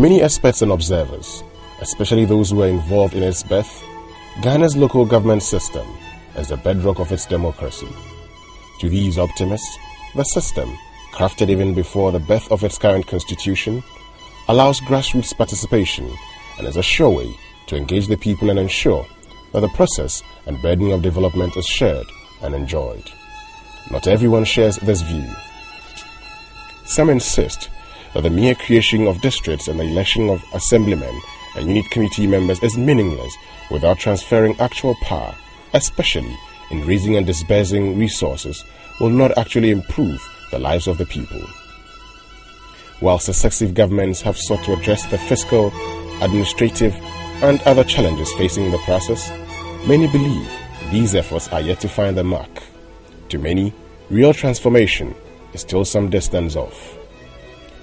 many experts and observers, especially those who are involved in its birth, Ghana's local government system is the bedrock of its democracy. To these optimists, the system, crafted even before the birth of its current constitution, allows grassroots participation and is a sure way to engage the people and ensure that the process and burden of development is shared and enjoyed. Not everyone shares this view. Some insist that the mere creation of districts and the election of assemblymen and unit committee members is meaningless without transferring actual power, especially in raising and disbursing resources, will not actually improve the lives of the people. While successive governments have sought to address the fiscal, administrative, and other challenges facing the process, many believe these efforts are yet to find the mark. To many, real transformation is still some distance off.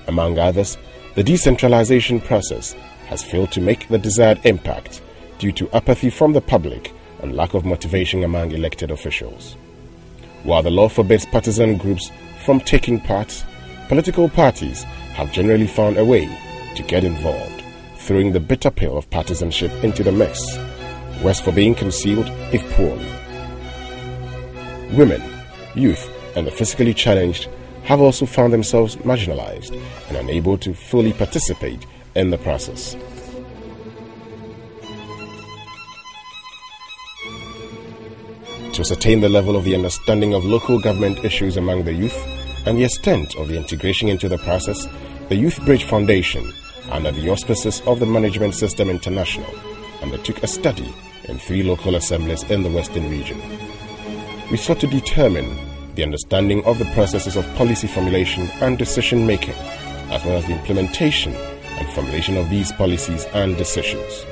Among others, the decentralization process has failed to make the desired impact due to apathy from the public and lack of motivation among elected officials. While the law forbids partisan groups from taking part, political parties have generally found a way to get involved, throwing the bitter pill of partisanship into the mix, worse for being concealed if poorly. Women, youth, and the physically challenged have also found themselves marginalized and unable to fully participate in the process. To ascertain the level of the understanding of local government issues among the youth and the extent of the integration into the process, the Youth Bridge Foundation, under the auspices of the Management System International, undertook a study in 3 local assemblies in the Western region. We sought to determine the understanding of the processes of policy formulation and decision-making, as well as the implementation and formulation of these policies and decisions.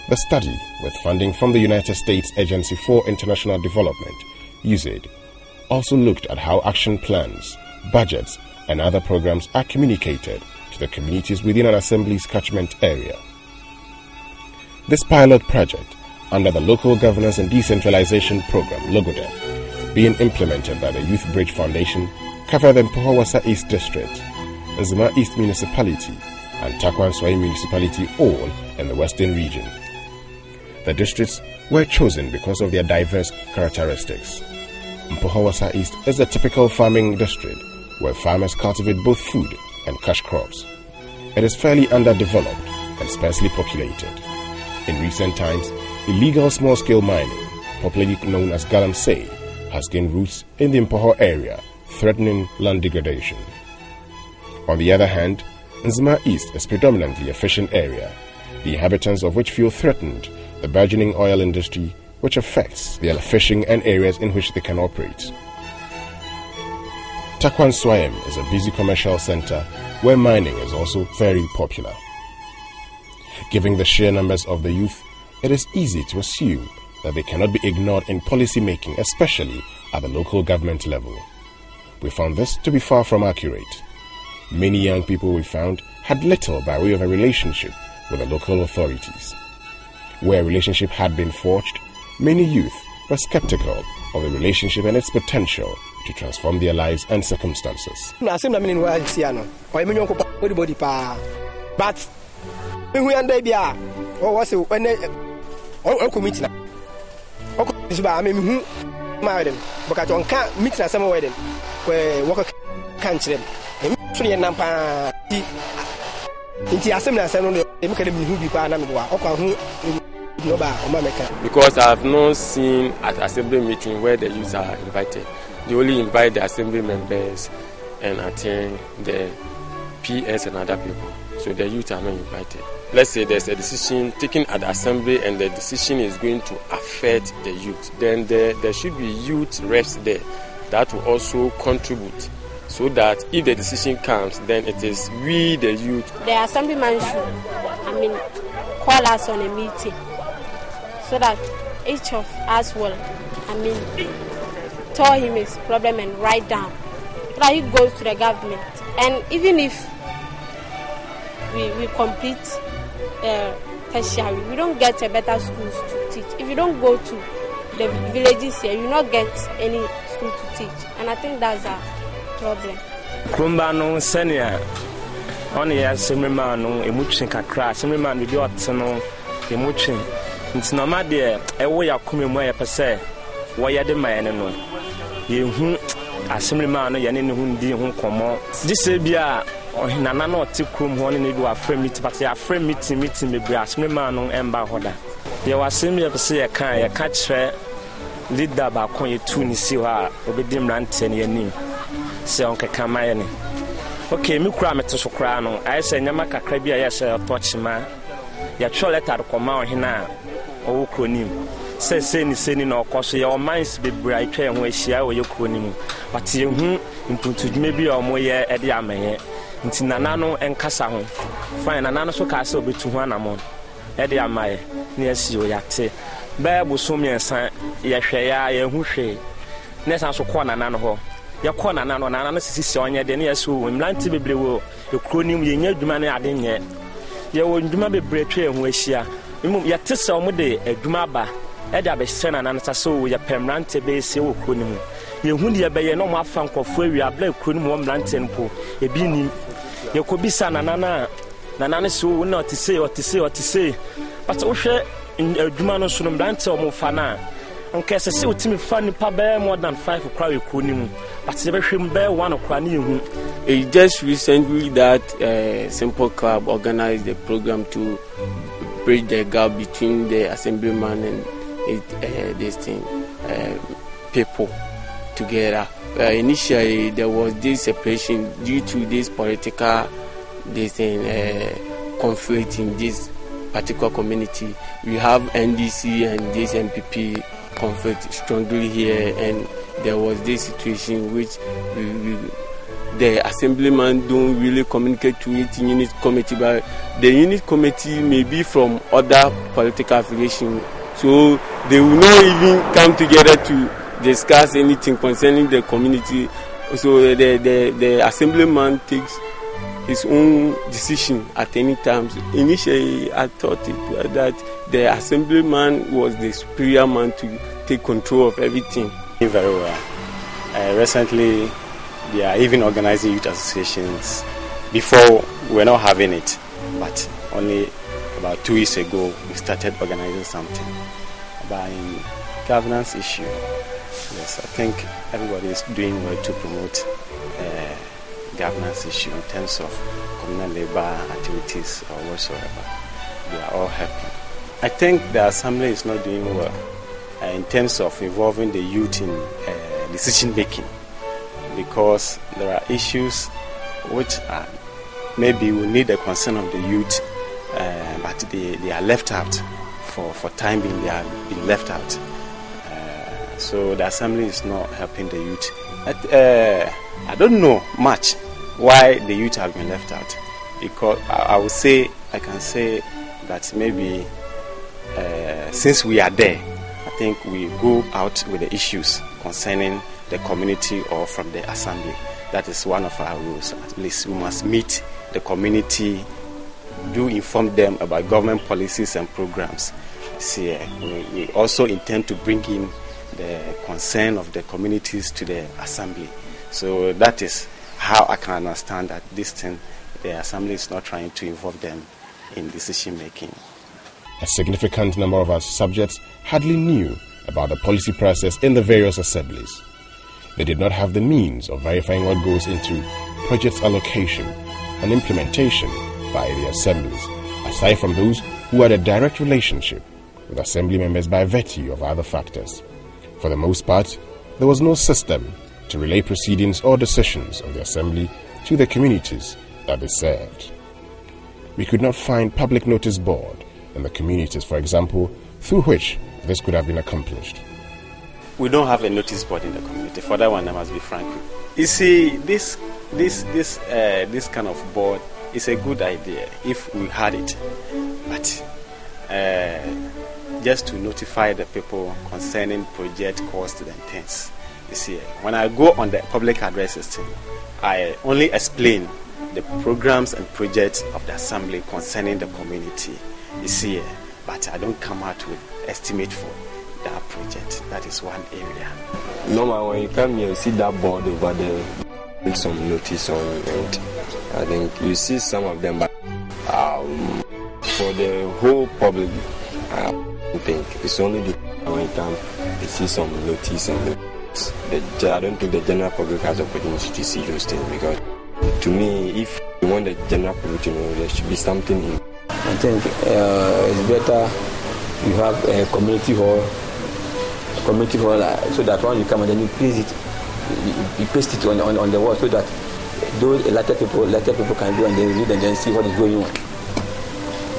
The study, with funding from the United States Agency for International Development, USAID, also looked at how action plans, budgets, and other programs are communicated to the communities within an assembly's catchment area. This pilot project, under the Local Governance and Decentralization Program, Logodep, being implemented by the Youth Bridge Foundation, covered the Mpawasa East District, Nzima East Municipality, and Takwanswai Municipality, all in the Western region. The districts were chosen because of their diverse characteristics. Mpawasa East is a typical farming district where farmers cultivate both food and cash crops. It is fairly underdeveloped and sparsely populated. In recent times, illegal small-scale mining, popularly known as galamsey, has gained roots in the Mpaho area, threatening land degradation. On the other hand, Nzima East is predominantly a fishing area, the inhabitants of which feel threatened the burgeoning oil industry, which affects their fishing and areas in which they can operate. Takwanswai is a busy commercial center where mining is also very popular. Given the sheer numbers of the youth, it is easy to assume that they cannot be ignored in policy making, especially at the local government level. We found this to be far from accurate. Many young people we found had little by way of a relationship with the local authorities. Where a relationship had been forged, many youth were skeptical of the relationship and its potential to transform their lives and circumstances. But because I have not seen at assembly meeting where the youth are invited. They only invite the assembly members and attend the PS and other people. So the youth are not invited. Let's say there's a decision taken at the assembly and the decision is going to affect the youth. Then there should be youth reps there that will also contribute, so that if the decision comes, then it is we, the youth. The assemblyman should, call us on a meeting so that each of us will, tell him his problem and write down. So that he goes to the government. And even if we complete tertiary, we don't get a better schools to teach. If you don't go to the villages here, you not get any school to teach. And I think that's a problem. Kumbano senior On the assembly man, emotion kakra, assembly man with your tunnel, emotion. It's no matter a way of coming where per se, why are the man and you assembly man, and whom dear whom come on. This will be a Nana Tikum, one in a frame meeting, but a frame meeting with assembly man on Ember Hoda. There was similar to say a catch lead that back on your tune, see her, obedient ranting your name. Say Uncle Kamayani. Okay, me cry me to Socrano. I say Yamaka Crabia, yes, touch ma. Ya cholet at Comau Hina, or Cronim. Say, sending or cause your minds be bright and we share with your cronim. But you into maybe or more at the Ame. Into Nanano and Cassahon. Fine another so castle between one among Eddie Amae, near you yate. Bear was so me and sign, Yashaya, who she. Next answer corner nano. Your corner nano, and analysis on your denier so, and Lanty be blue, your cronim, you knew the money I didn't yet. You will do my break and wish ya. You move your tissue on day, a dumaba. Edda be send an answer so with your permanente base, you cronim. You would be no more funk of where you are black cronim one blantempo, a beanie. You could be son and Nana so not to say what to say what to say. But Osha in a Dumano Sunum Blante or Mofana. On case I see what me funny pabe more than 5 o'clock kunim, but never him bear 1 o'clock. It's just recently that Simple Club organized a program to bridge the gap between the assemblyman and this thing, people together. Initially, there was this separation due to this political conflict in this particular community. We have NDC and this MPP conflict strongly here, and there was this situation which the assemblyman don't really communicate to it in unit committee, but the unit committee may be from other political affiliation, so they will not even come together to discuss anything concerning the community. So the assemblyman takes his own decision at any time. Initially, I thought that the assemblyman was the superior man to take control of everything. Very well. Recently, they are even organizing youth associations. Before, we were not having it, but only about 2 years ago, we started organizing something about governance issue. Yes, I think everybody is doing well to promote governance issue in terms of communal labor activities or whatsoever. They are all happy. I think the assembly is not doing well in terms of involving the youth in decision making, because there are issues which are maybe will need the concern of the youth, but they are left out. For time being, they are being left out. So the assembly is not helping the youth. I don't know much why the youth have been left out, because I can say that maybe since we are there, I think we go out with the issues concerning the community or from the assembly. That is one of our rules. At least we must meet the community, do inform them about government policies and programs. See, we also intend to bring in the concern of the communities to the assembly. So that is how I can understand that this thing, the assembly is not trying to involve them in decision making. A significant number of our subjects hardly knew about the policy process in the various assemblies. They did not have the means of verifying what goes into project allocation and implementation by the assemblies, aside from those who had a direct relationship with assembly members by virtue of other factors. For the most part, there was no system to relay proceedings or decisions of the assembly to the communities that they served. We could not find public notice board in the communities, for example, through which this could have been accomplished. We don't have a notice board in the community. For that one, I must be frank. You see, this kind of board is a good idea if we had it, but just to notify the people concerning project costs and things. You see, when I go on the public address system, I only explain the programs and projects of the assembly concerning the community. You see, but I don't come out with estimate for that project. That is one area. Normally, when you come here, you see that board over there, with some notice on, and I think you see some of them, but for the whole public, I don't think it's only the when it comes, they see some notice and I don't think the general public has opportunity to see those things, because to me, if you want the general public to know, there should be something in. I think it's better you have a community hall, so that when you come and then you place it, you paste it on the wall, so that those elected people can go and then read and then see what is going on.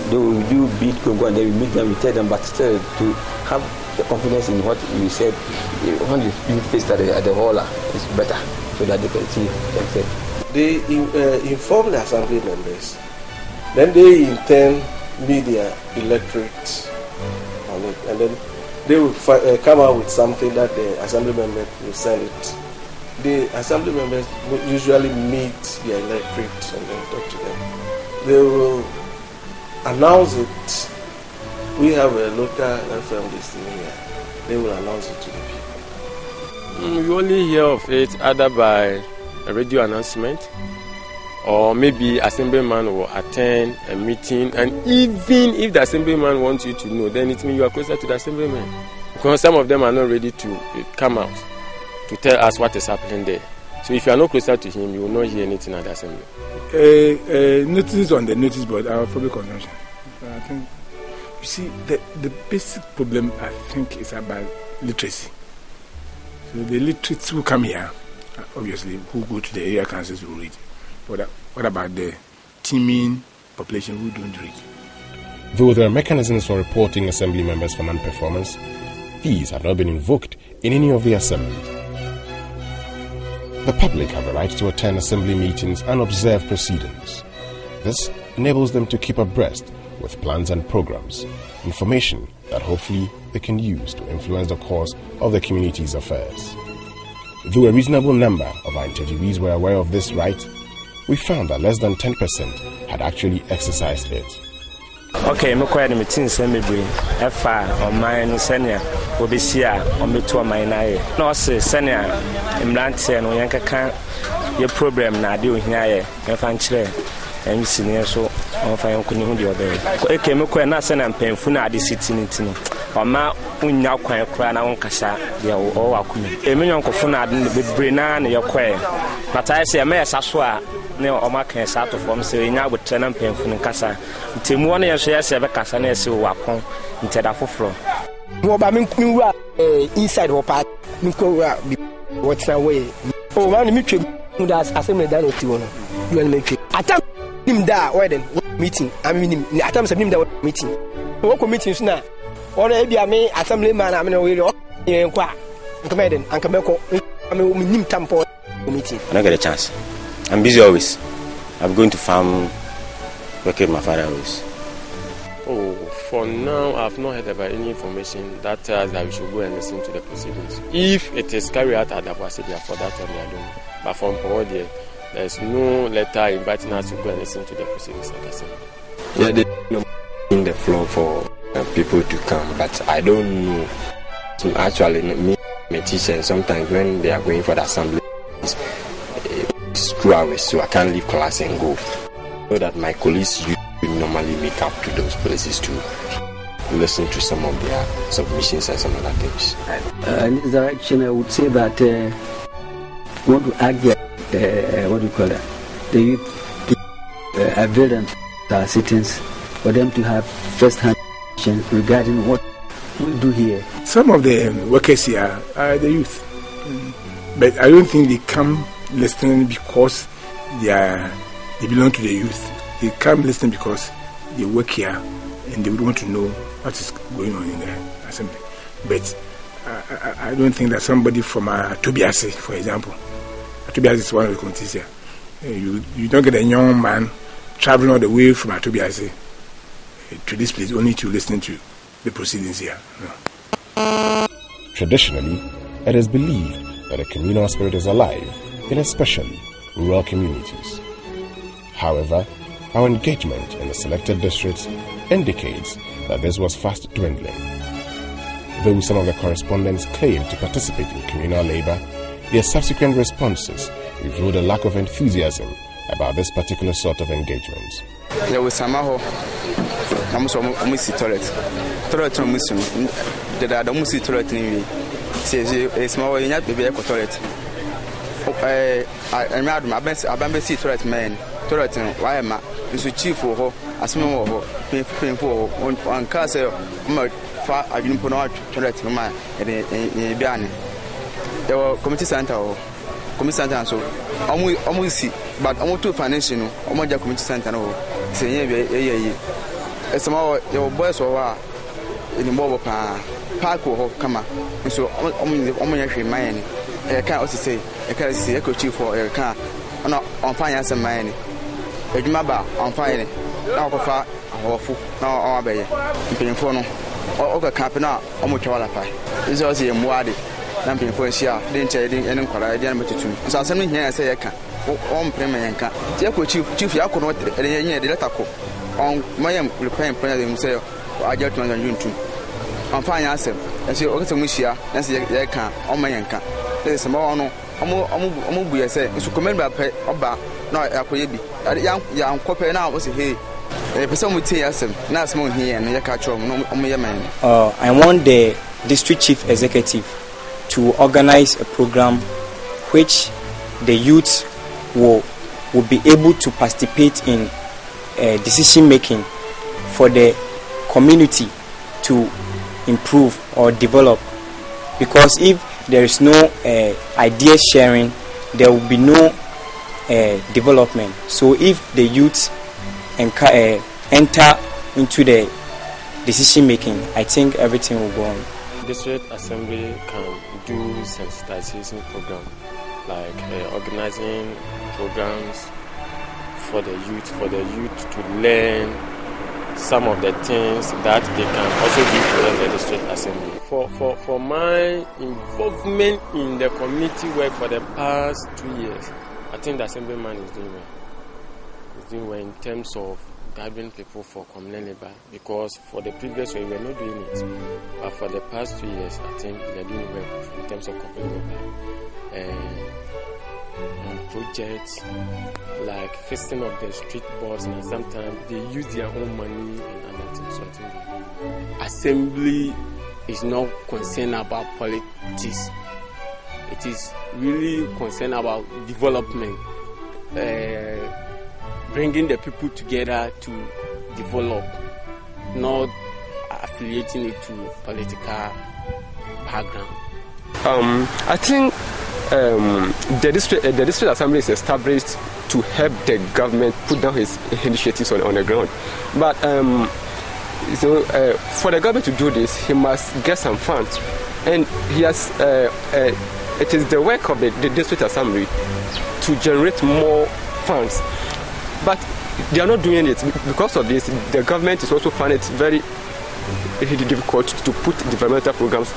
They will do beat Congo and then we meet them, we tell them, but still to have the confidence in what you said, when you paste at the hall, it's better, so that they can see themselves. They inform the assembly members, then they intern media electorate on it, and then they will come out with something that the assembly members will send it. The assembly members will usually meet the electorate and then talk to them. They will announce it. We have a local FM listening here. They will announce it to the people. We only hear of it either by a radio announcement, or maybe assemblyman will attend a meeting, and even if the assemblyman wants you to know, then it means you are closer to the assemblyman, because some of them are not ready to come out to tell us what is happening there. So if you are not closer to him, you will not hear anything at the assembly. Notice on the notice board, our public consumption. I think, you see, the basic problem, I think, is about literacy. So the literates who come here, obviously, who go to the area councils will read. What about the teeming population who don't read? Though there are mechanisms for reporting assembly members for non-performance, these have not been invoked in any of the assemblies. The public have the right to attend assembly meetings and observe proceedings. This enables them to keep abreast with plans and programs, information that hopefully they can use to influence the course of the community's affairs. Though a reasonable number of our interviewees were aware of this right, we found that less than 10% had actually exercised it. Okay, I'm quite a meeting, Semibri, FR, or mine, Senia, Obisia, or Metua Mine. No, say, Senia, Imlantia, no Yanka, your problem now doing here, if I'm clear, and you see near so, or if I am couldn't do it. Okay, I'm quite not sending painful at the city, or ma, we now quite cry on Cassa, they are all our community. A million cofuna didn't be Brinan, your quay. But I say, a mare Saswa. No, or my can start from saying now with tenant pen from Casa. Tim 1 year shares ever Casane so wapon in Tedafo floor. Inside or part, what's away. Oh, one mutual who does assembly done with you. You will make it. I tell him that wedding meeting. I mean, I tell him that meeting. What meetings now? Or maybe I may assembly man. I mean, we'll inquire. Come and come back. I mean, Tampo meeting. I don't get a chance. I'm busy always. I'm going to farm, working with my father always. Oh, for now, I've not heard about any information that tells that we should go and listen to the proceedings. If it is carried out at Abwasidia, for that time, I don't know. But from Pawodia, there's no letter inviting us to go and listen to the proceedings at the assembly. Yeah, they in the floor for people to come, but I don't know. So actually, me, my teacher, sometimes when they are going for the assembly, it's 2 hours, so I can't leave class and go. So that my colleagues normally make up to those places to listen to some of their submissions and some other things. In this direction, I would say that we want to argue, what do you call it, the youth to avail them to our citizens, for them to have first-hand information regarding what we do here. Some of the workers here are the youth, but I don't think they come listening because they belong to the youth. They come listening because they work here and they would want to know what is going on in the assembly. But I don't think that somebody from Tobiase, for example, Tobiase is one of the committees here. You don't get a young man traveling all the way from Tobiase to this place only to listen to the proceedings here. No. Traditionally, it is believed that a communal spirit is alive in especially rural communities. However, our engagement in the selected districts indicates that this was fast dwindling. Though some of the correspondents claimed to participate in communal labor, their subsequent responses revealed a lack of enthusiasm about this particular sort of engagement. There was some almost toilet no musu there are almost toilet ni say small you not be toilet I mad my best abambe toilet man toilet why ma nso chief ho asemo ho painful on car say ma fa adwin po no toilet ma e bia ne there were community center so almost see but almost to financial no almost community center no say ye small your boys or in the mobile park or come so almost mine I can't also say I can't see echo chief for a car on finance and mine a maba on fire now far or full now all bay paying for no or cap now almost all apart it's also a mwadi dumping for a share didn't tell you any color so something here I say I can on premium can take chief Yakono the letter on my repaying president himself I just want to on finance and see okay so share and see they can on my yanka there is more no omo say so comment ba oba no akoyebi ya nkope na o say hey person with asem na asem here and you catch no omo ye man. I want the district chief executive to organize a program which the youth will be able to participate in decision making for the community to improve or develop, because if there is no idea sharing, there will be no development. So if the youth enter into the decision making, I think everything will go on. District Assembly can do sensitization program, like organizing programs for the youth to learn some of the things that they can also do for the district assembly. For my involvement in the community work for the past 2 years, I think the assemblyman is doing well. He's doing well in terms of gathering people for communal labor, because for the previous year we were not doing it, but for the past 2 years I think they're doing well in terms of communal labor. Projects like fixing of the street boards, and sometimes they use their own money and other things. So I think assembly is not concerned about politics. It is really concerned about development, bringing the people together to develop, not affiliating it to political background. I think the district assembly is established to help the government put down his initiatives on the ground. But for the government to do this, he must get some funds, and he has. It is the work of the district assembly to generate more funds. But they are not doing it. Because of this, the government is also finding it very difficult to put developmental programs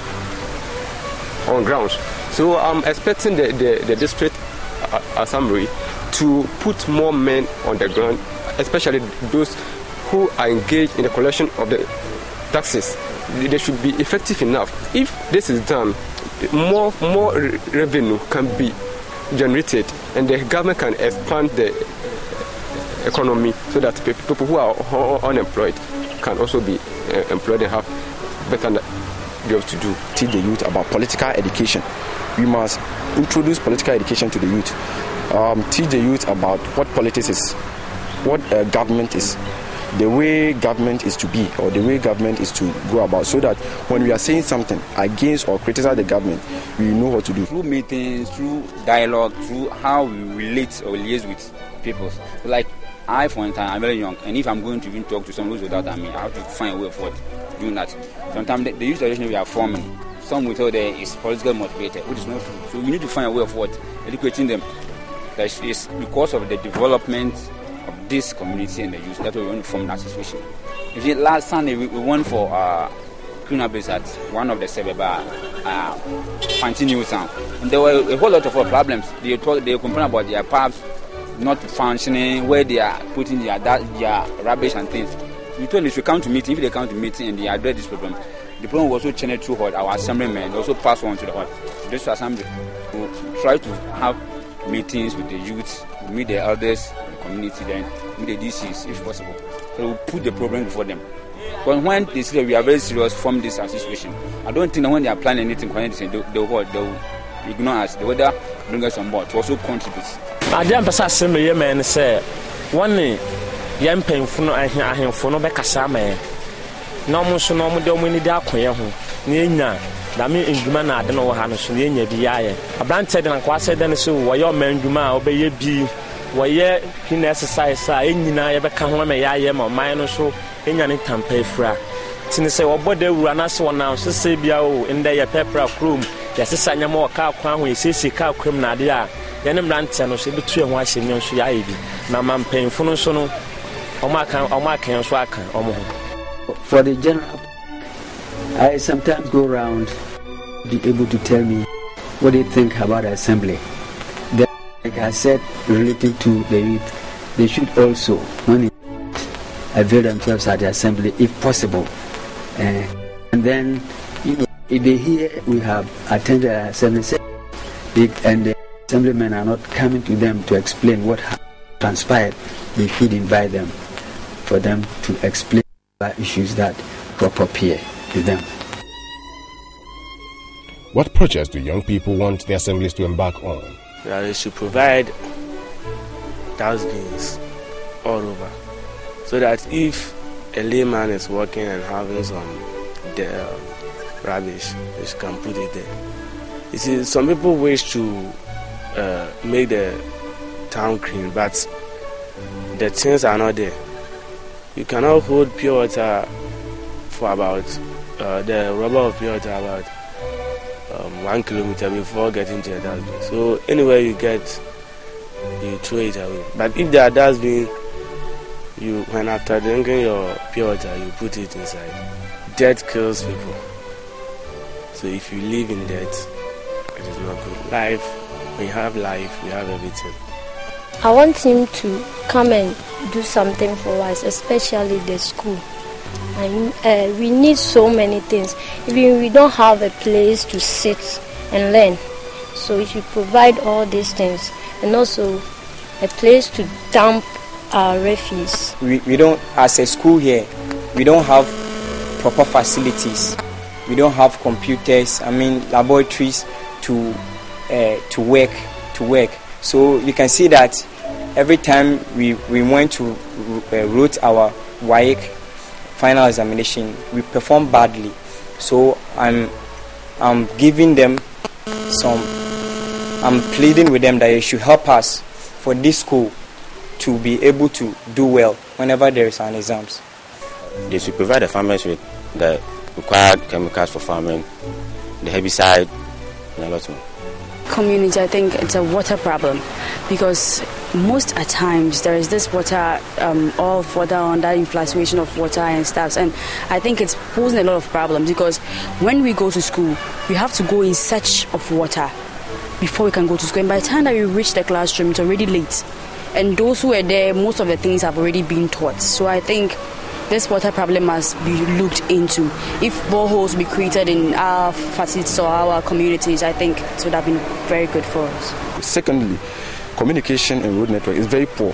on ground. So I'm expecting the district assembly to put more men on the ground, especially those who are engaged in the collection of the taxes. They should be effective enough. If this is done, more revenue can be generated, and the government can expand the economy so that people who are unemployed can also be employed and have better jobs to do. Teach the youth about political education. We must introduce political education to the youth. Teach the youth about what politics is, what government is, the way government is to be, or the way government is to go about, so that when we are saying something against or criticize the government, we know what to do. Through meetings, through dialogue, through how we relate or liaise with people. Like I, for instance, I'm very young, and if I'm going to even talk to someone who's without me, I have to find a way of doing that. Sometimes the youth generation we are forming, some we thought is politically motivated, which is not true. So we need to find a way of educating them. That is because of the development of this community and the youth that we want to form that association. Last Sunday we went for cleanup at one of the Sebeba Fanti Sound, and there were a whole lot of problems. They complain about their pubs not functioning, where they are putting their rubbish and things. We told them they should come to meeting. If they come to meeting and they address this problem, the problem was also channeled through our assemblymen, also pass on to the district assembly to try to have meetings with the youth meet the elders in the community, then meet the DCs if possible. So we'll put the problem before them. But when they say that we are very serious from this situation, I don't think that when they are planning anything, they'll ignore us. They will bring us on board to also contribute. I didn't pass a man say, one day, young painful, I hear him for no back as a man. No more so no more than we need our queer home. Nina, that mean in Juma, I don't know how to see any of the eye. A brand said, and I said, then so, why your man Juma obey ye be, why ye can exercise, I ain't ever come home, I am or mine or so, in any time pay fra. Since say, what body run us one now, so say, be in there, pepper room. Yes, a sign more cow crown, we see cow cream nadia. Then a brand channel should be 2 and 1 million Shiabi. Now, I'm paying for no son, or my can swag or more. For the general, I sometimes go around be able to tell me what they think about the assembly. Then, like I said, relating to the youth, they should also, when avail themselves at the assembly if possible. And then, you know, if they hear we have attended an assembly, and the assemblymen are not coming to them to explain what transpired, they should invite them for them to explain issues that appear to them. What projects do young people want the assemblies to embark on? They should provide dustbins all over, so that if a layman is working and having some rubbish, they can put it there. You see, some people wish to make the town clean, but the things are not there. You cannot hold pure water for about the rubber of pure water about 1 kilometer before getting to a dustbin. So anywhere you get, you throw it away. But if there are dustbin, when after drinking your pure water, you put it inside. Death kills people. So if you live in death, it is not good. Life, when you have life, you have everything. I want him to come and do something for us, especially the school. We need so many things. Even we don't have a place to sit and learn. So if you provide all these things, and also a place to dump our refuse. We don't, as a school here, we don't have proper facilities. We don't have computers, laboratories to work. So you can see that every time we went to wrote our WAEC final examination, we performed badly. So I'm giving them I'm pleading with them that they should help us for this school to be able to do well whenever there is an exams. They should provide the farmers with the required chemicals for farming, the herbicide, and a lot more. Community, I think it's a water problem, because most at times there is this water, off water, under infiltration of water and stuff, and I think it's posing a lot of problems, because when we go to school, we have to go in search of water before we can go to school, and by the time that we reach the classroom, it's already late, and those who are there, most of the things have already been taught. So I think this water problem must be looked into. If boreholes be created in our facilities or our communities, I think it would have been very good for us. Secondly, communication and road network is very poor.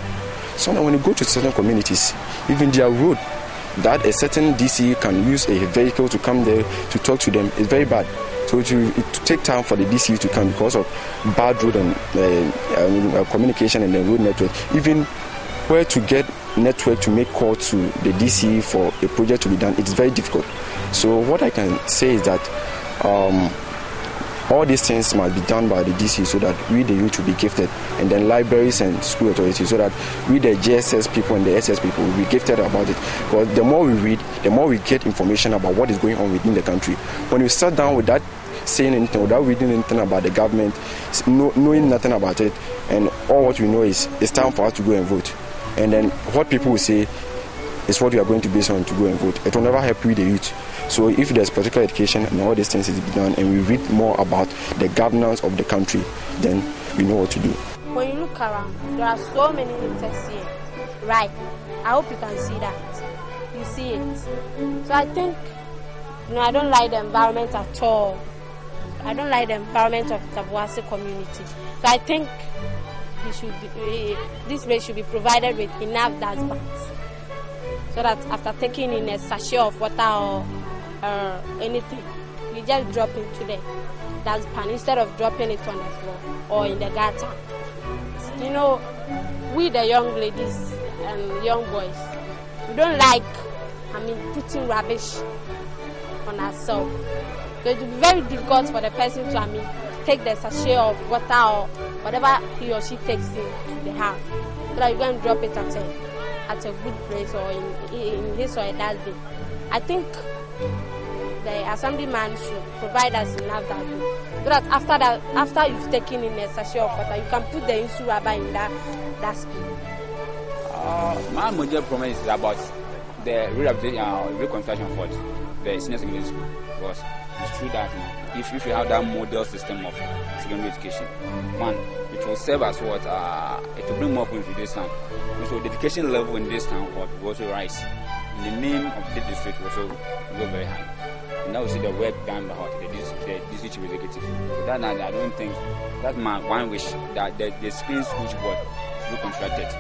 So now when you go to certain communities, even their road, that a certain DC can use a vehicle to come there to talk to them is very bad. So it take time for the DC to come because of bad road and communication and the road network. Even where to get network to make call to the DC for a project to be done, it's very difficult. So what I can say is that all these things must be done by the DC so that we the youth will be gifted, and then libraries and school authorities so that we the JSS people and the SS people will be gifted about it. Because the more we read, the more we get information about what is going on within the country. When we sat down without saying anything, without reading anything about the government, knowing nothing about it, and all what we know is it's time for us to go and vote. And then what people will say is what we are going to base on to go and vote. It will never help we the youth. So if there's political education and all these things is done, and we read more about the governance of the country, then we know what to do. When you look around, there are so many litters here. Right. I hope you can see that. You see it. So I think, I don't like the environment at all. I don't like the environment of Tabuasi community. So I think this place should be provided with enough dust bags, so that after taking in a sachet of water or anything, you just drop into the dustpan instead of dropping it on the floor or in the gutter. You know, we the young ladies and young boys, we don't like, putting rubbish on ourselves. So it will be very difficult for the person to, take the sachet of water or whatever he or she takes into the house, so that you can drop it at a good place or in his or her dustbin. I think the assemblyman should provide us enough dustbin, so that after you've taken in a sachet of water, you can put the insu rubber in that dustbin. My major problem is about the reconstruction for the senior secondary school, because it's true that if you have that model system of secondary education, one, it will serve as what it will bring more people to this town. So the education level in this town will also rise. In the name of the district will also go very high. And now we see the work done by the district chief executive. So that I don't think that's my one wish, that the screen school board should be constructed to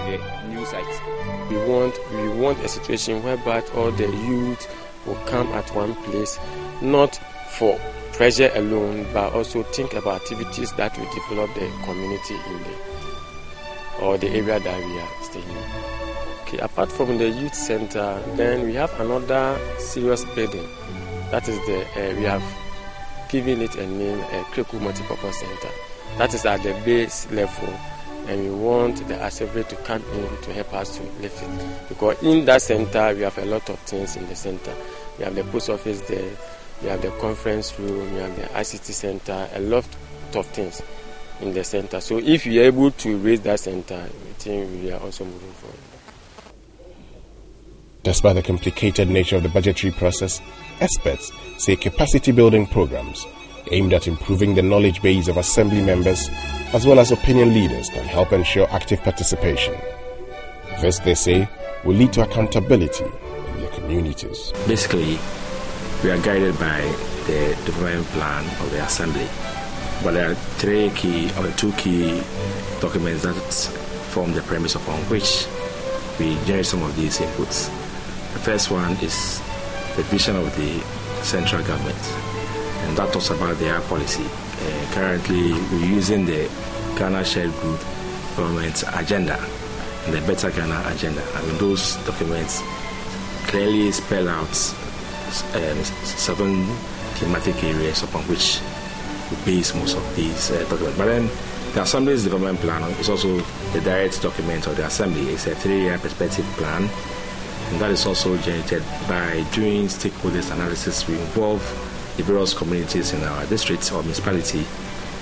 the new site. We want a situation whereby all the youth will come at one place, not for pressure alone, but also think about activities that will develop the community or the area that we are staying in. Okay, apart from the youth center, then we have another serious building. That is we have given it a name, a Kreku Multipurpose Center. That is at the base level, and we want the assembly to come in to help us to lift it. Because in that center, we have a lot of things in the center. We have the post office there, we have the conference room, we have the ICT center, a lot of things in the center. So if we are able to raise that center, I think we are also moving forward. Despite the complicated nature of the budgetary process, experts say capacity building programs aimed at improving the knowledge base of assembly members as well as opinion leaders can help ensure active participation. This, they say, will lead to accountability in their communities. Basically, we are guided by the development plan of the assembly, but there are two key documents that form the premise upon which we generate some of these inputs. The first one is the vision of the central government, and that talks about their policy. Currently, we're using the Ghana Shared Good Development Agenda and the Better Ghana Agenda. Those documents clearly spell out 7 thematic areas upon which we base most of these documents. But then the Assembly's development plan is also the direct document of the Assembly. It's a 3-year perspective plan, and that is also generated by doing stakeholders analysis. We involve the various communities in our district or municipality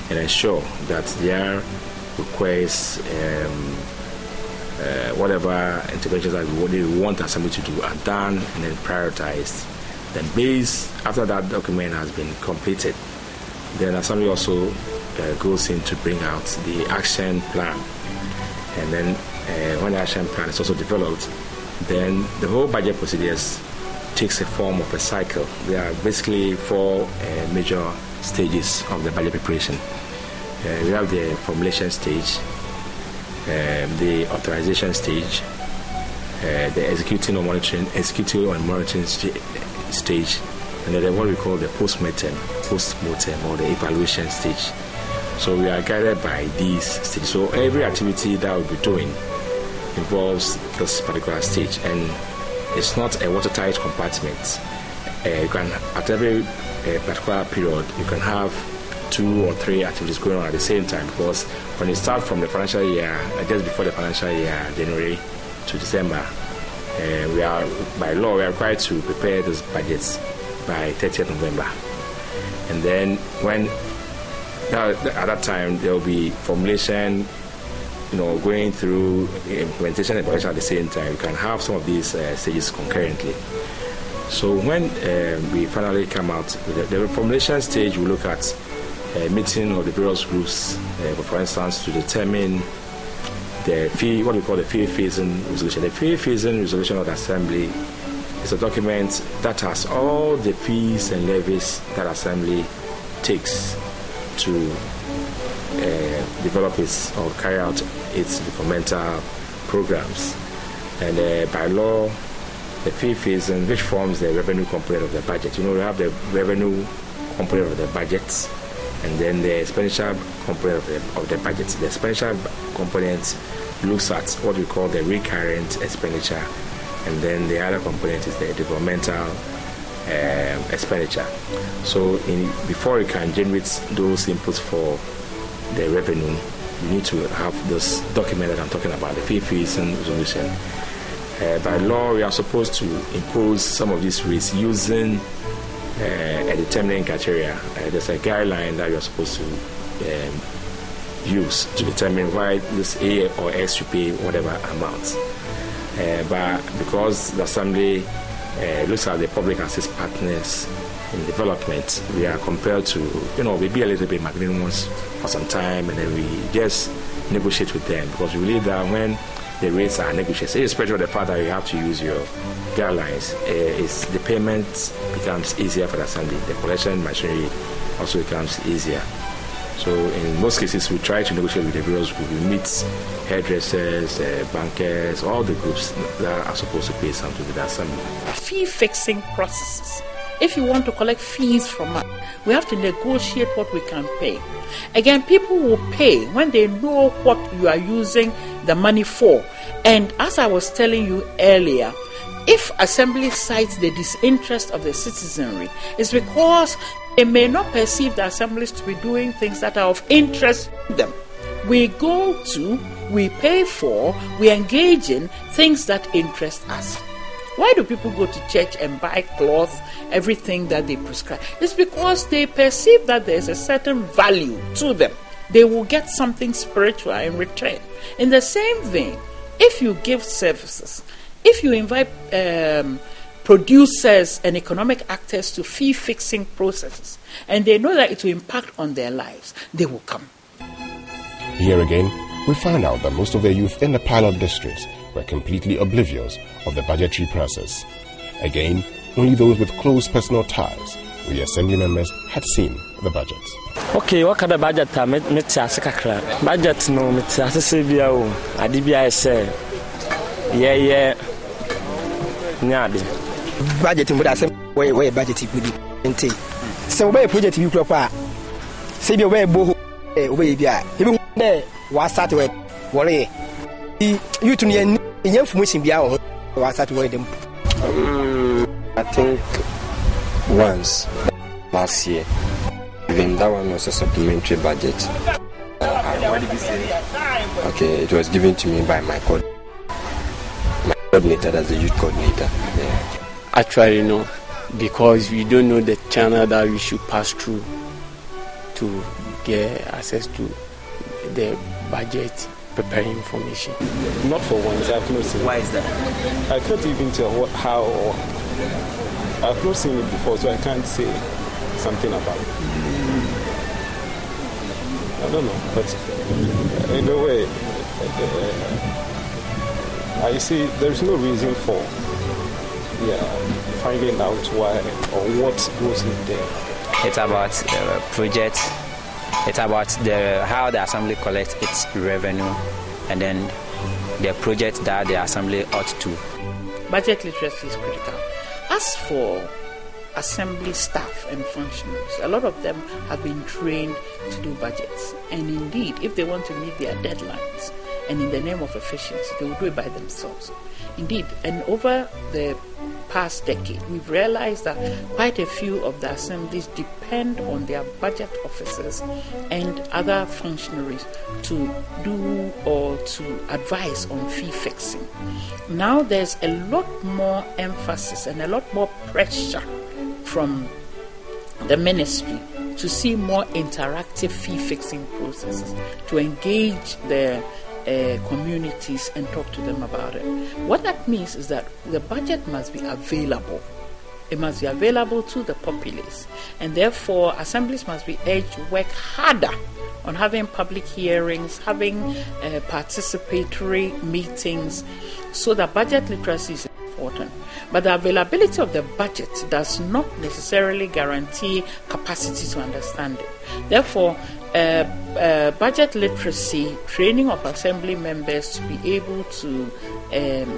and ensure that their requests, whatever interventions that we want the Assembly to do are done and then prioritized. Then after that document has been completed, then Assembly also goes in to bring out the action plan. And then when the action plan is also developed, then the whole budget procedures takes a form of a cycle. There are basically 4 major stages of the budget preparation. We have the formulation stage, the authorization stage, the executing and monitoring stage, and then what we call the post-mortem or the evaluation stage. So we are guided by these stages. So every activity that we'll be doing involves this particular stage, and it's not a watertight compartment. You can, at every particular period, you can have 2 or 3 activities going on at the same time, because when you start from the financial year, just before the financial year, January to December, by law, we are required to prepare those budgets by 30th November. And then at that time, there will be formulation, going through implementation and evaluation at the same time. You can have some of these stages concurrently. So when we finally come out with the formulation stage, we look at meeting of the various groups, for instance, to determine what we call the fee phasing resolution. The fee phasing resolution of the Assembly is a document that has all the fees and levies that Assembly takes to develop its or carry out its developmental programs. And by law, the fee phasing, which forms the revenue component of the budget. You have the revenue component of the budget, and then the expenditure component of the budget. The expenditure component looks at what we call the recurrent expenditure, and then the other component is the developmental expenditure. So before you can generate those inputs for the revenue, you need to have this document that I'm talking about, the fee phasing resolution. By law, we are supposed to impose some of these rates using a determining criteria. There's a guideline that you are supposed to use to determine why this A or S should pay whatever amount. But because the Assembly looks at the public as its partners in development, we are compelled to, we be a little bit magnanimous for some time, and then we just negotiate with them, because we believe that when the rates are negotiated, especially the fact that you have to use your guidelines, the payment becomes easier for the Assembly. The collection machinery also becomes easier. So in most cases, we try to negotiate with the various groups. We meet hairdressers, bankers, all the groups that are supposed to pay something to the Assembly. Fee fixing processes. If you want to collect fees from us, we have to negotiate what we can pay. Again, people will pay when they know what you are using the money for. And as I was telling you earlier, if Assembly cites the disinterest of the citizenry, it's because they may not perceive the assemblies to be doing things that are of interest to them. We go to, we pay for, we engage in things that interest us. Why do people go to church and buy cloth, everything that they prescribe? It's because they perceive that there's a certain value to them. They will get something spiritual in return. In the same vein, if you give services, if you invite producers and economic actors to fee-fixing processes, and they know that it will impact on their lives, they will come. Here again, we found out that most of the youth in the pilot districts were completely oblivious of the budgetary process. Again, only those with close personal ties with the Assembly members had seen the budget. Okay, what kind of budget? Budget no, budget in what where budget would be. So, where project you proper? Say your way, boho, even there was started with worry. You to me, young from wishing beyond was started with them. I think once last year, even that one was a supplementary budget. What did you say? Okay, it was given to me by my coordinator, that's the youth coordinator. Yeah. Actually, no, because we don't know the channel that we should pass through to get access to the budget preparing information. Not for once, I've not seen it. Why is that? I can't even tell how or I've not seen it before, so I can't say something about it. I don't know, but in a way, I see there's no reason for finding out why or what goes in there. It's about projects. It's about how the Assembly collects its revenue, and then the projects that the Assembly ought to. Budget literacy is critical. As for Assembly staff and functionaries, a lot of them have been trained to do budgets. And indeed, if they want to meet their deadlines, and in the name of efficiency, they will do it by themselves. Indeed, and over the past decade, we've realized that quite a few of the assemblies depend on their budget officers and other functionaries to do or to advise on fee fixing. Now there's a lot more emphasis and a lot more pressure from the ministry to see more interactive fee fixing processes, to engage the communities and talk to them about it. What that means is that the budget must be available. It must be available to the populace, and therefore assemblies must be urged to work harder on having public hearings, having participatory meetings, so that budget literacy is important. But the availability of the budget does not necessarily guarantee capacity to understand it. Therefore, budget literacy, training of assembly members to be able to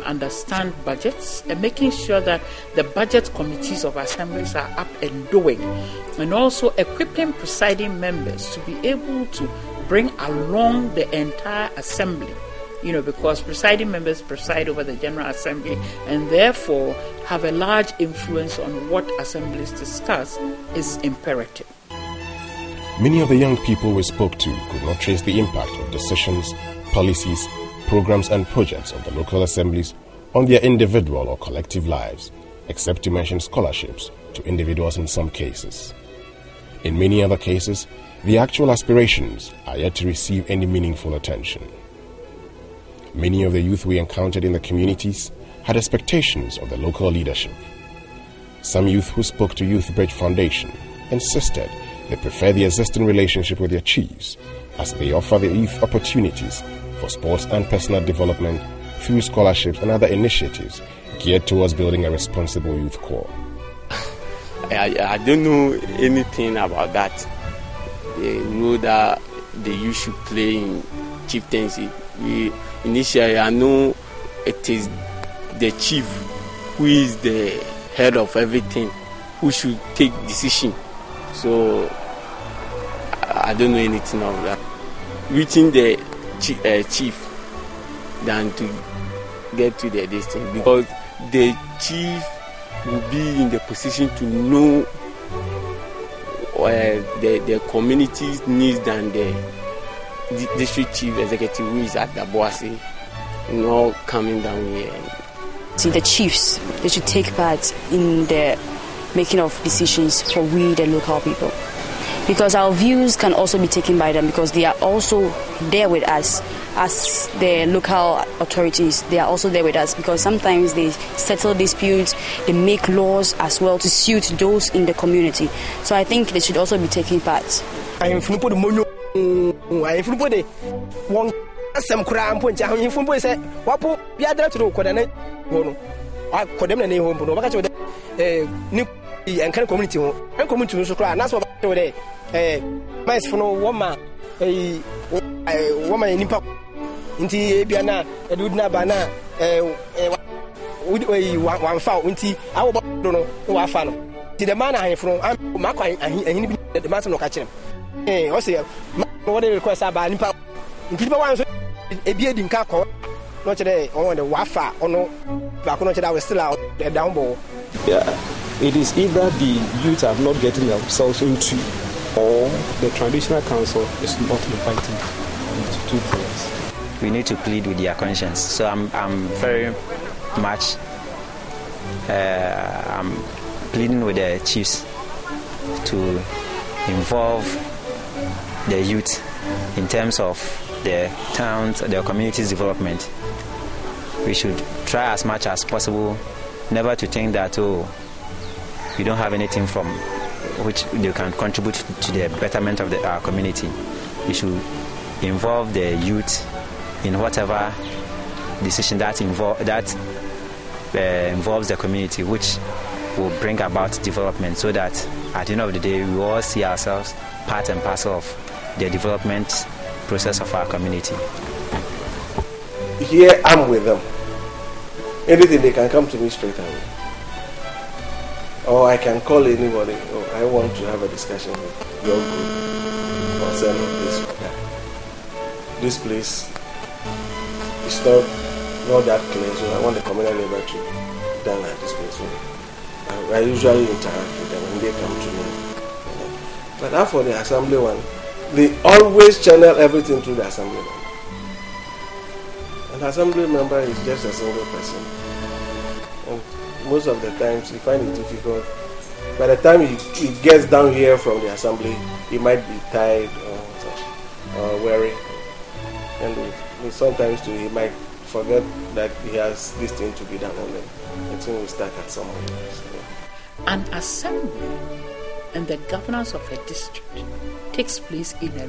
understand budgets, and making sure that the budget committees of assemblies are up and doing, and also equipping presiding members to be able to bring along the entire assembly, because presiding members preside over the General Assembly and therefore have a large influence on what assemblies discuss is imperative. Many of the young people we spoke to could not trace the impact of decisions, policies, programs and projects of the local assemblies on their individual or collective lives, except to mention scholarships to individuals in some cases. In many other cases, the actual aspirations are yet to receive any meaningful attention. Many of the youth we encountered in the communities had expectations of the local leadership. Some youth who spoke to Youth Bridge Foundation insisted they prefer the existing relationship with their chiefs, as they offer the youth opportunities for sports and personal development through scholarships and other initiatives geared towards building a responsible youth corps. I don't know anything about that. They know that the youth should play in chieftaincy. Initially, I know it is the chief who is the head of everything, who should take decision. So I don't know anything of that. Reaching the chief than to get to the distance, because the chief will be in the position to know the community's needs than the district chief executive who is at the Boise, coming down here. See, the chiefs, they should take part in the making of decisions for we, the local people. Because our views can also be taken by them, because they are also there with us as the local authorities. They are also there with us because sometimes they settle disputes, they make laws as well to suit those in the community. So I think they should also be taking part. And kind of community, and community to cry, and that's what I do. My phone woman, a woman in Impact, Inti Biana, a Dudna Bana, one foul, Inti, our don't know, who are fan. To the man I am from, I'm Mark, and he be the master of catching. Eh, also, what they request about Impact. In people want a beard in Kako, not today, on the Wafa, or no, back on that was still out the down ball. Yeah. It is either the youth are not getting themselves into, or the traditional council is not inviting into two things. We need to plead with their conscience. So I'm very much I'm pleading with the chiefs to involve the youth in terms of the towns, their communities' development. We should try as much as possible never to think that, you don't have anything from which they can contribute to the betterment of our community. We should involve the youth in whatever decision that involves the community, which will bring about development, so that at the end of the day we all see ourselves part and parcel of the development process of our community. Here I'm with them. Anything they can come to me straight away. Or I can call anybody. Oh, I want to have a discussion with your group concerning this matter. This place is not that clear, so I want the communal labor to be done at this place. So I usually interact with them when they come to me. But as for the assembly one, they always channel everything through the assembly member. An assembly member is just a single person. And most of the times you find it difficult. By the time he gets down here from the assembly, he might be tired or weary, and sometimes too, he might forget that he has this thing to be done, and then the thing will start at somewhere else. An assembly and the governance of a district takes place in a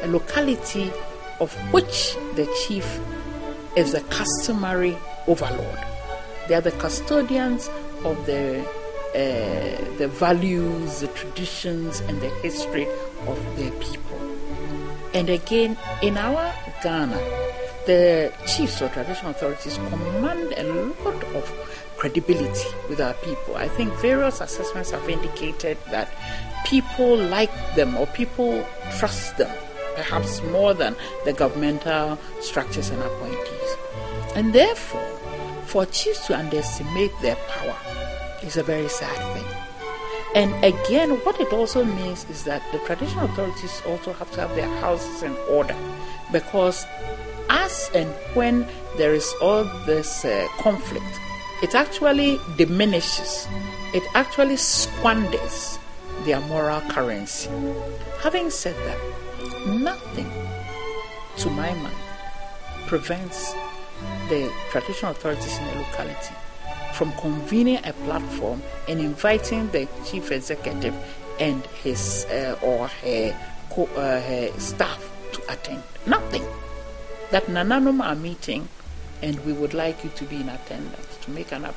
locality of which the chief is the customary overlord. They are the custodians of the values, the traditions, and the history of their people. And again, in our Ghana, the chiefs or traditional authorities command a lot of credibility with our people. I think various assessments have indicated that people like them or people trust them, perhaps more than the governmental structures and appointees. And therefore, for chiefs to underestimate their power is a very sad thing. And again, what it also means is that the traditional authorities also have to have their houses in order, because as and when there is all this conflict, it actually diminishes, it actually squanders their moral currency. Having said that, nothing, to my mind, prevents the traditional authorities in the locality from convening a platform and inviting the chief executive and his or her staff to attend. Nothing. That Nananum are meeting, and we would like you to be in attendance to make a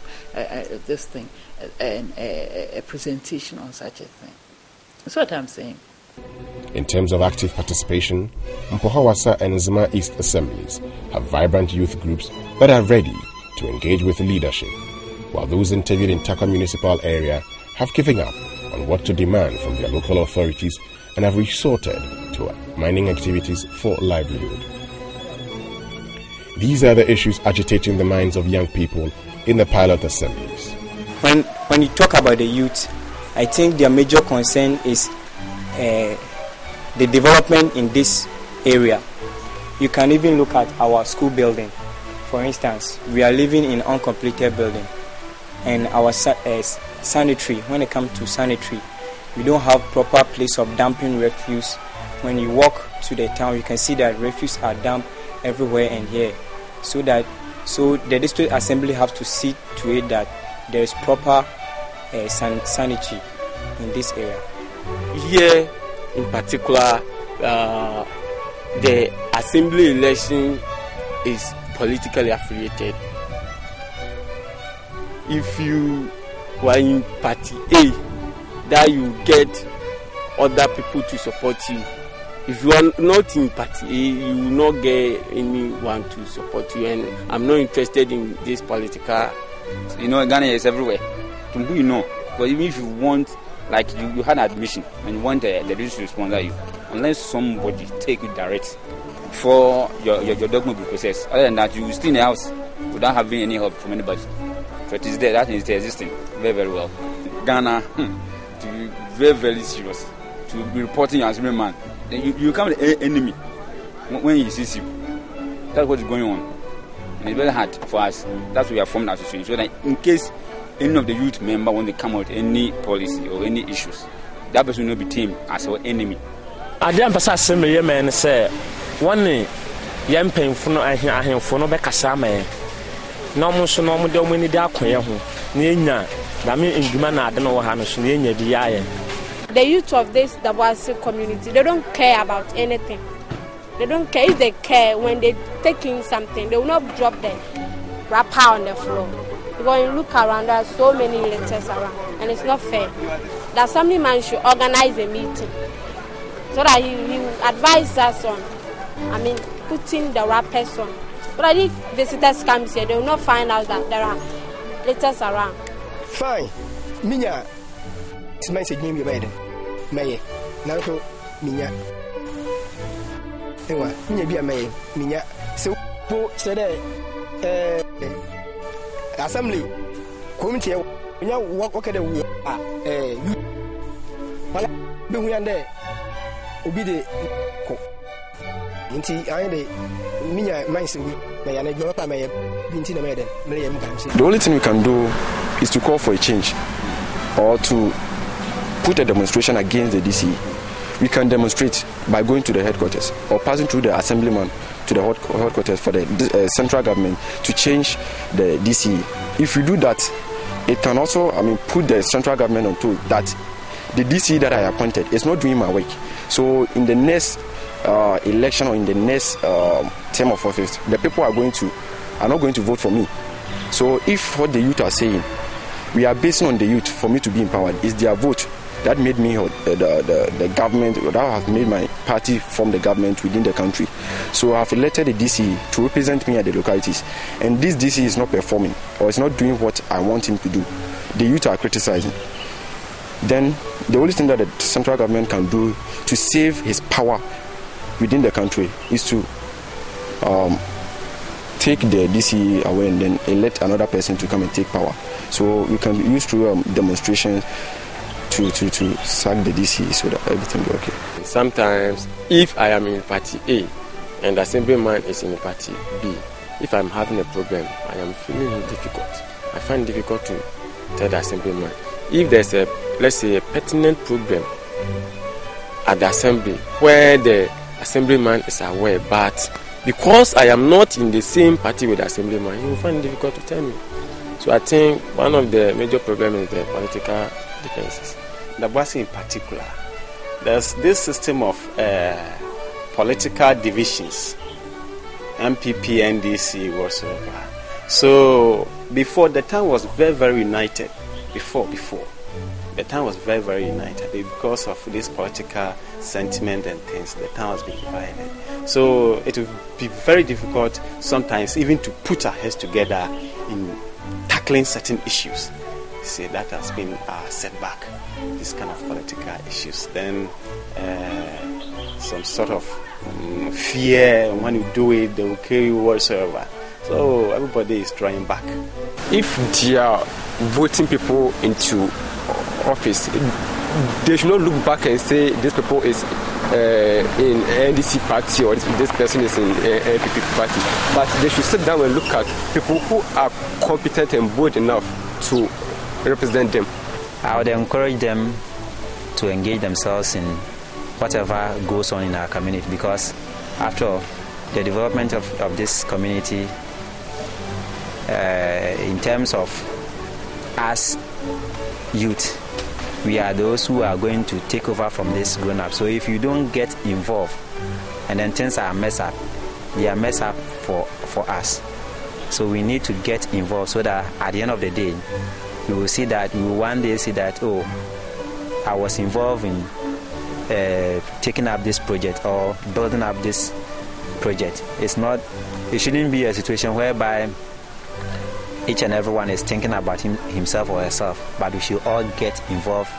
presentation on such a thing. That's what I'm saying. In terms of active participation, Mpohawasa and Zima East assemblies have vibrant youth groups that are ready to engage with leadership, while those interviewed in Takwa municipal area have given up on what to demand from their local authorities and have resorted to mining activities for livelihood. These are the issues agitating the minds of young people in the pilot assemblies. When you talk about the youth, I think their major concern is the development in this area. You can even look at our school building. For instance, we are living in uncompleted building, and our sanitary, when it comes to sanitary, we don't have proper place of dumping refuse. When you walk to the town, you can see that refuse are dumped everywhere and here. So the district assembly have to see to it that there is proper sanitary in this area. Here, in particular, the assembly election is politically affiliated. If you were in party A, that you get other people to support you. If you are not in party A, you will not get anyone to support you. And I'm not interested in this political. Ghana is everywhere. To who you know, because even if you want, like you had admission and you want the district to sponsor you, unless somebody take you direct for your document will be processed. Other than that, you will stay in the house without having any help from anybody. So it is there. That is existing very, very well. Ghana, to be very, very serious, to be reporting you as a man. You become the enemy when he sees you. That's what is going on. And it's very hard for us. That's why we are formed an association. So that in case any of the youth member want to come out with any policy or any issues, that person will be tamed as our enemy. I didn't pass assembly, man. Say, one day, young painful, I hear for no back as I may. No more so no more than when they are quiet. Nina, that means in Gumana, I don't know how much near the eye. The youth of this Dawasi community, they don't care about anything. They don't care. If they care, when they take in something, they will not drop the wrapper on the floor. Because you look around, there are so many letters around, and it's not fair. That assemblyman should organize a meeting so that he will advise us on, putting the wrappers on. But if visitors come here, they will not find out that there are letters around. Fine. Minya. It's my name you made. May. Now, Minya. Minya be a may. Minya. So, said assembly. Committee. Minya walk at the war. You. Well, be there. Obi de ko. Inti ayde minya mindset may and go up may binti na meden. The only thing we can do is to call for a change or to put a demonstration against the DCE. We can demonstrate by going to the headquarters or passing through the assemblyman to the headquarters for the central government to change the DCE. If we do that, it can also, put the central government on to that the DCE that I appointed is not doing my work. So in the next election or in the next term of office, the people are not going to vote for me. So if what the youth are saying, we are basing on the youth for me to be empowered, is their vote that made me the government, that has made my party form the government within the country. So I have elected a DC to represent me at the localities, and this DC is not performing or is not doing what I want him to do. The youth are criticizing. Then the only thing that the central government can do to save his power within the country is to take the DC away and then elect another person to come and take power. So we can use through demonstrations to sack the DC so that everything will be okay. Sometimes if I am in party A and the assemblyman is in party B, if I'm having a problem, I am feeling it difficult. I find it difficult to tell the assemblyman. If there's a, let's say, a pertinent problem at the assembly where the assemblyman is aware, but because I am not in the same party with the assemblyman, he will find it difficult to tell me. So I think one of the major problems is the political differences. The Boise in particular, there's this system of political divisions, MPP, NDC, whatsoever. So before, the town was very, very united. Before, the town was very, very united. Because of this political sentiment and things, the town has been divided. So it will be very difficult sometimes even to put our heads together in tackling certain issues. See, that has been a setback, this kind of political issues. Then some sort of fear, when you do it, they will kill you whatsoever. So everybody is trying back. If they are voting people into office, they should not look back and say this people is in NDC party or this person is in NPP party. But they should sit down and look at people who are competent and bold enough to represent them. I would encourage them to engage themselves in whatever goes on in our community, because after all, the development of this community, in terms of us youth, we are those who are going to take over from this grown-up. So if you don't get involved and then things are messed up, they are messed up for us. So we need to get involved so that at the end of the day, we will see that, we will one day see that, oh, I was involved in taking up this project or building up this project. It shouldn't be a situation whereby each and everyone is thinking about himself or herself, but we should all get involved.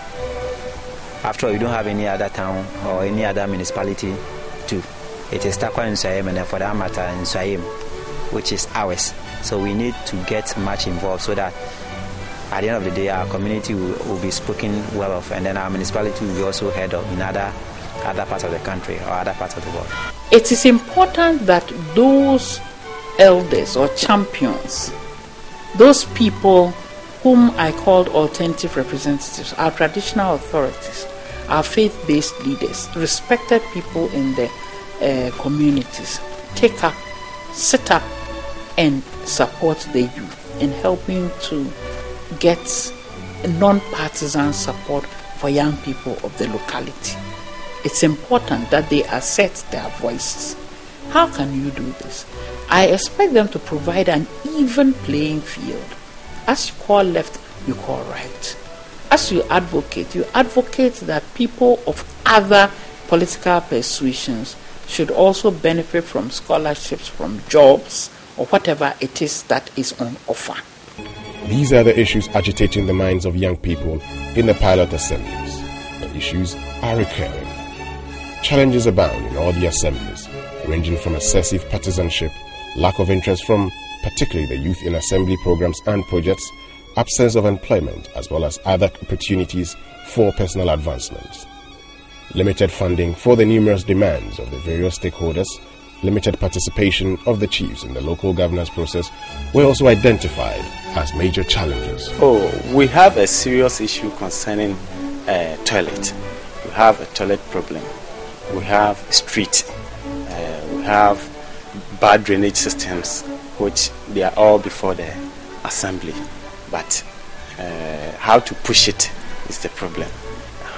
After all, we don't have any other town or any other municipality too. It is Takwa in Swayim, and then for that matter in Swayim, which is ours. So we need to get much involved so that at the end of the day, our community will be spoken well of, and then our municipality will be also heard of in other parts of the country or other parts of the world. It is important that those elders or champions, those people whom I called alternative representatives, our traditional authorities, our faith-based leaders, respected people in the communities, take up, sit up and support the youth in helping to get non-partisan support for young people of the locality. It's important that they assert their voices. How can you do this? I expect them to provide an even playing field. As you call left, you call right. As you advocate that people of other political persuasions should also benefit from scholarships, from jobs, or whatever it is that is on offer. These are the issues agitating the minds of young people in the pilot assemblies. The issues are recurring. Challenges abound in all the assemblies, ranging from excessive partisanship, lack of interest from particularly the youth in assembly programs and projects, absence of employment, as well as other opportunities for personal advancement. Limited funding for the numerous demands of the various stakeholders, limited participation of the chiefs in the local governance process were also identified as major challenges. We have a serious issue concerning toilet. We have a toilet problem. We have street. We have bad drainage systems, which they are all before the assembly. But how to push it is the problem.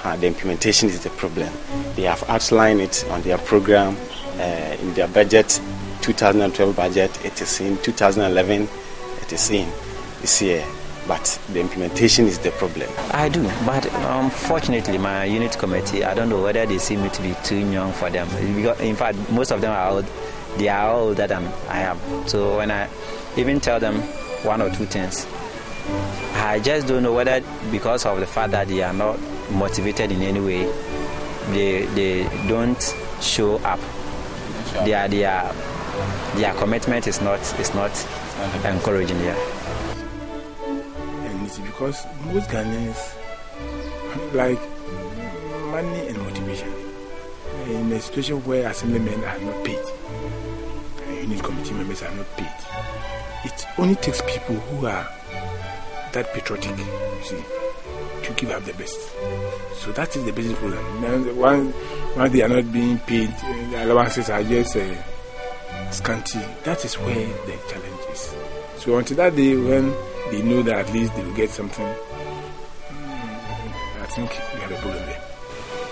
The implementation is the problem. They have outlined it on their program in their budget, 2012 budget. It is in 2011. it is in this year, but the implementation is the problem. I do, but unfortunately, my unit committee, I don't know whether they see me to be too young for them. Because, in fact, most of them are old. They are older than I am. So when I even tell them one or two things, I just don't know whether because of the fact that they are not motivated in any way, they don't show up. Their commitment is not encouraging. Yeah. And it's because most Ghanaians like money and motivation. In a situation where assemblymen are not paid, unit committee members are not paid, it only takes people who are that patriotic, you see, to give up the best. So that is the basic problem. Now, once they are not being paid, the allowances are just scanty. That is where the challenge is. So until that day when they know that at least they will get something, I think we have a problem there.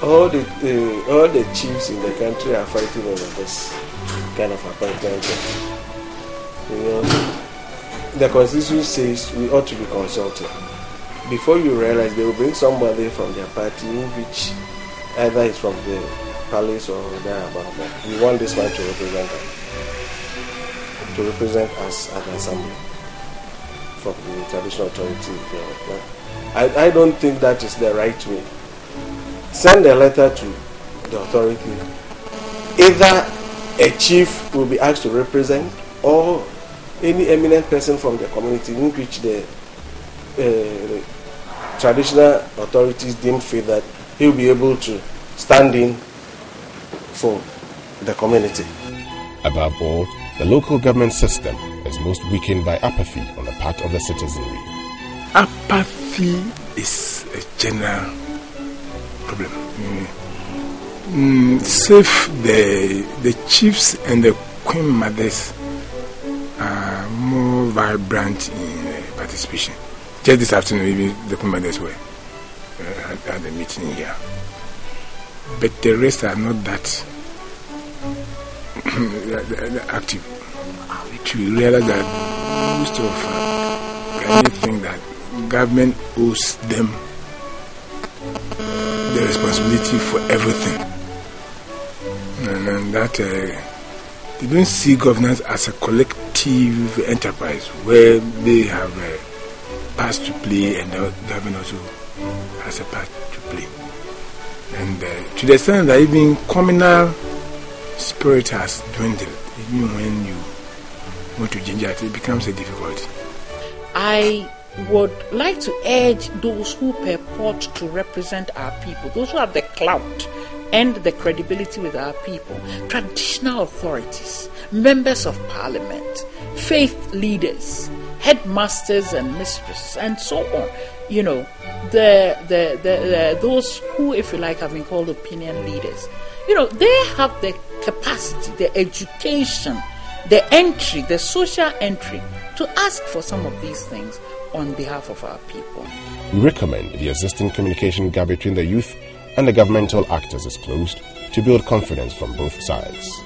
All the chiefs in the country are fighting over this kind of appointment. You know, the constitution says we ought to be consulted. Before you realize, they will bring somebody from their party, which either is from the palace or thereabout. We want this one to represent us at the assembly from the traditional authority. I don't think that is the right way. Send a letter to the authority. Either a chief will be asked to represent, or any eminent person from the community in which the traditional authorities deem fit that he will be able to stand in for the community. Above all, the local government system is most weakened by apathy on the part of the citizenry. Apathy is a general problem. Save the chiefs and the queen mothers are more vibrant in participation. Just this afternoon, maybe the queen mothers were at the meeting here. But the rest are not that active. To realize that most of Ghanaians think that government owes them the responsibility for everything, and that they don't see governance as a collective enterprise where they have a part to play and the government also has a part to play. And to the extent that even communal spirit has dwindled, even when you want to ginger it, it becomes a difficulty. I would like to urge those who purport to represent our people, those who have the clout and the credibility with our people, traditional authorities, members of parliament, faith leaders, headmasters and mistresses, and so on. You know, those who, if you like, have been called opinion leaders. You know, they have the capacity, the education, the entry, the social entry to ask for some of these things on behalf of our people. We recommend the existing communication gap between the youth and the governmental actors is closed to build confidence from both sides.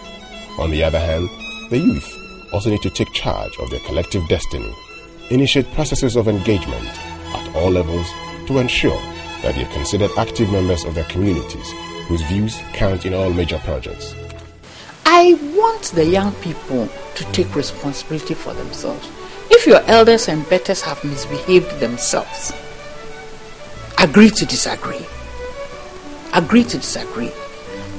On the other hand, the youth also need to take charge of their collective destiny, initiate processes of engagement at all levels to ensure that they are considered active members of their communities whose views count in all major projects. I want the young people to take responsibility for themselves. If your elders and betters have misbehaved themselves, agree to disagree. Agree to disagree.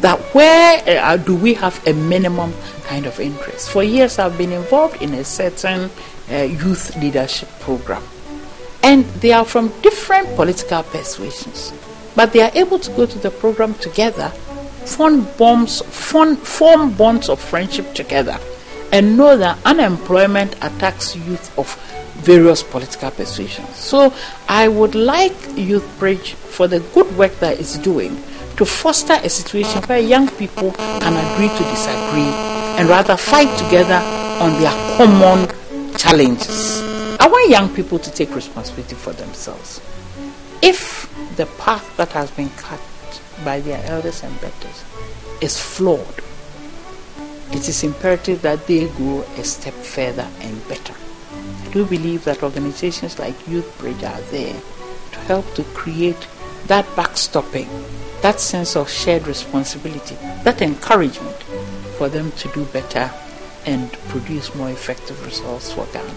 That where do we have a minimum kind of interest? For years I've been involved in a certain youth leadership program. And they are from different political persuasions. But they are able to go to the program together, form bonds of friendship together, and know that unemployment attacks youth of various political persuasions. So I would like Youth Bridge, for the good work that it's doing, to foster a situation where young people can agree to disagree and rather fight together on their common challenges. I want young people to take responsibility for themselves. If the path that has been cut by their elders and betters is flawed, it is imperative that they go a step further and better. I do believe that organizations like Youth Bridge are there to help to create that backstopping, that sense of shared responsibility, that encouragement for them to do better and produce more effective results for Ghana.